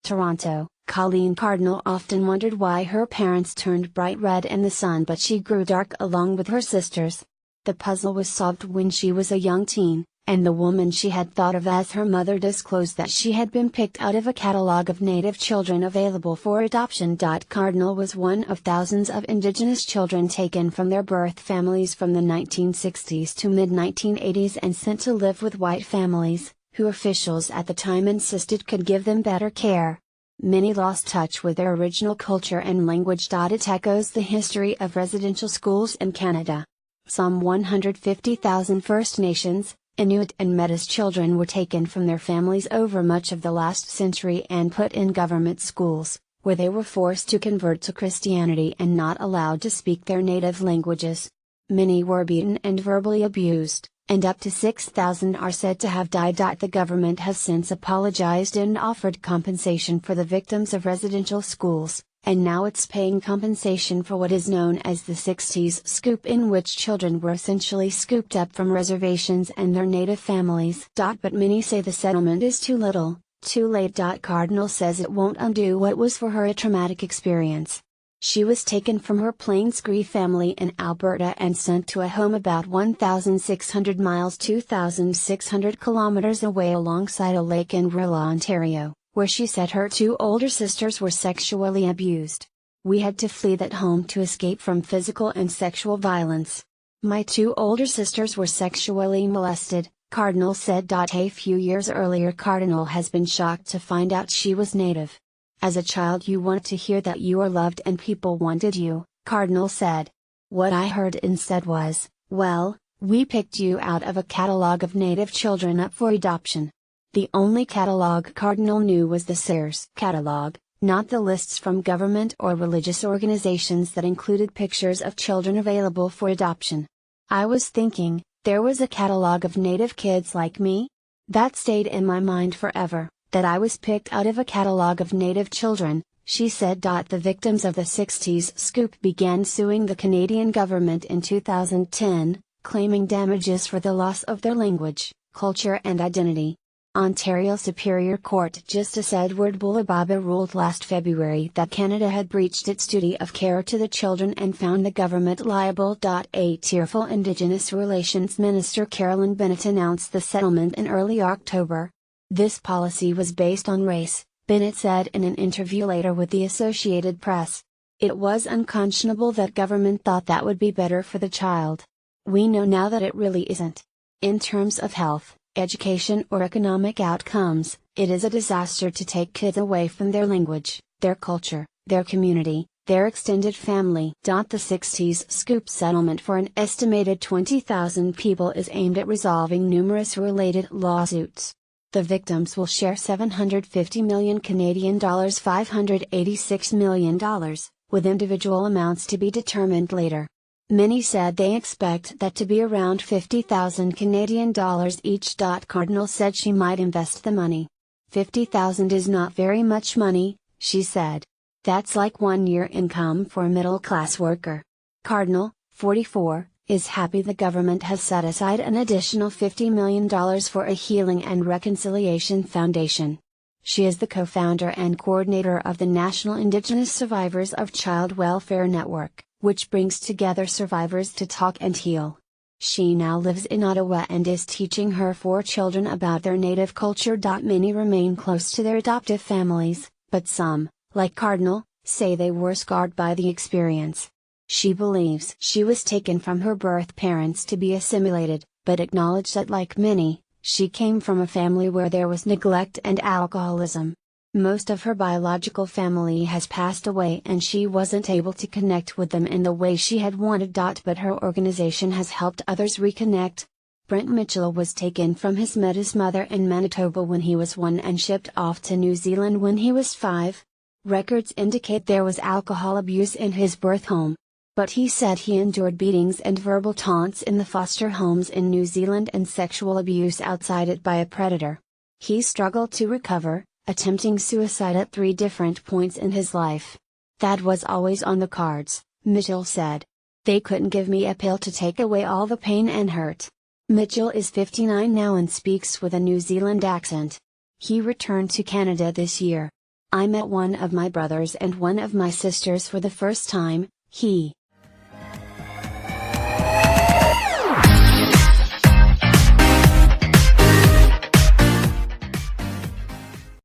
Toronto, Colleen Cardinal often wondered why her parents turned bright red in the sun but she grew dark along with her sisters. The puzzle was solved when she was a young teen, and the woman she had thought of as her mother disclosed that she had been picked out of a catalog of Native children available for adoption. Cardinal was one of thousands of Indigenous children taken from their birth families from the 1960s to mid-1980s and sent to live with white families, who officials at the time insisted could give them better care. Many lost touch with their original culture and language. It echoes the history of residential schools in Canada. Some 150,000 First Nations, Inuit and Métis children were taken from their families over much of the last century and put in government schools, where they were forced to convert to Christianity and not allowed to speak their native languages. Many were beaten and verbally abused, and up to 6,000 are said to have died. The government has since apologized and offered compensation for the victims of residential schools, and now it's paying compensation for what is known as the 60s scoop, in which children were essentially scooped up from reservations and their native families. But many say the settlement is too little, too late. Cardinal says it won't undo what was for her a traumatic experience. She was taken from her Plains Cree family in Alberta and sent to a home about 1,600 miles 2,600 kilometers away alongside a lake in rural Ontario, where she said her two older sisters were sexually abused. We had to flee that home to escape from physical and sexual violence. My two older sisters were sexually molested, Cardinal said. A few years earlier, Cardinal has been shocked to find out she was Native. As a child, you want to hear that you are loved and people wanted you, Cardinal said. What I heard instead was, well, we picked you out of a catalog of Native children up for adoption. The only catalog Cardinal knew was the Sears catalog, not the lists from government or religious organizations that included pictures of children available for adoption. I was thinking, there was a catalog of Native kids like me? That stayed in my mind forever, that I was picked out of a catalog of Native children, she said. The victims of the 60s scoop began suing the Canadian government in 2010, claiming damages for the loss of their language, culture and identity. Ontario Superior Court Justice Edward Bulababa ruled last February that Canada had breached its duty of care to the children and found the government liable. A tearful Indigenous Relations Minister Carolyn Bennett announced the settlement in early October. This policy was based on race, Bennett said in an interview later with the Associated Press. It was unconscionable that government thought that would be better for the child. We know now that it really isn't. In terms of health, education or economic outcomes, it is a disaster to take kids away from their language, their culture, their community, their extended family. The 60s scoop settlement for an estimated 20,000 people is aimed at resolving numerous related lawsuits. The victims will share $750 million Canadian dollars, $586 million, with individual amounts to be determined later. Many said they expect that to be around 50,000 Canadian dollars each. Cardinal said she might invest the money. 50,000 is not very much money, she said. That's like 1 year income for a middle-class worker. Cardinal, 44, is happy the government has set aside an additional $50 million for a Healing and Reconciliation Foundation. She is the co-founder and coordinator of the National Indigenous Survivors of Child Welfare Network, which brings together survivors to talk and heal. She now lives in Ottawa and is teaching her 4 children about their Native culture. Many remain close to their adoptive families, but some, like Cardinal, say they were scarred by the experience. She believes she was taken from her birth parents to be assimilated, but acknowledged that like many, she came from a family where there was neglect and alcoholism. Most of her biological family has passed away and she wasn't able to connect with them in the way she had wanted. But her organization has helped others reconnect. Brent Mitchell was taken from his Métis mother in Manitoba when he was 1 and shipped off to New Zealand when he was 5. Records indicate there was alcohol abuse in his birth home. But he said he endured beatings and verbal taunts in the foster homes in New Zealand and sexual abuse outside it by a predator. He struggled to recover, attempting suicide at 3 different points in his life. That was always on the cards, Mitchell said. They couldn't give me a pill to take away all the pain and hurt. Mitchell is 59 now and speaks with a New Zealand accent. He returned to Canada this year. I met one of my brothers and one of my sisters for the first time. He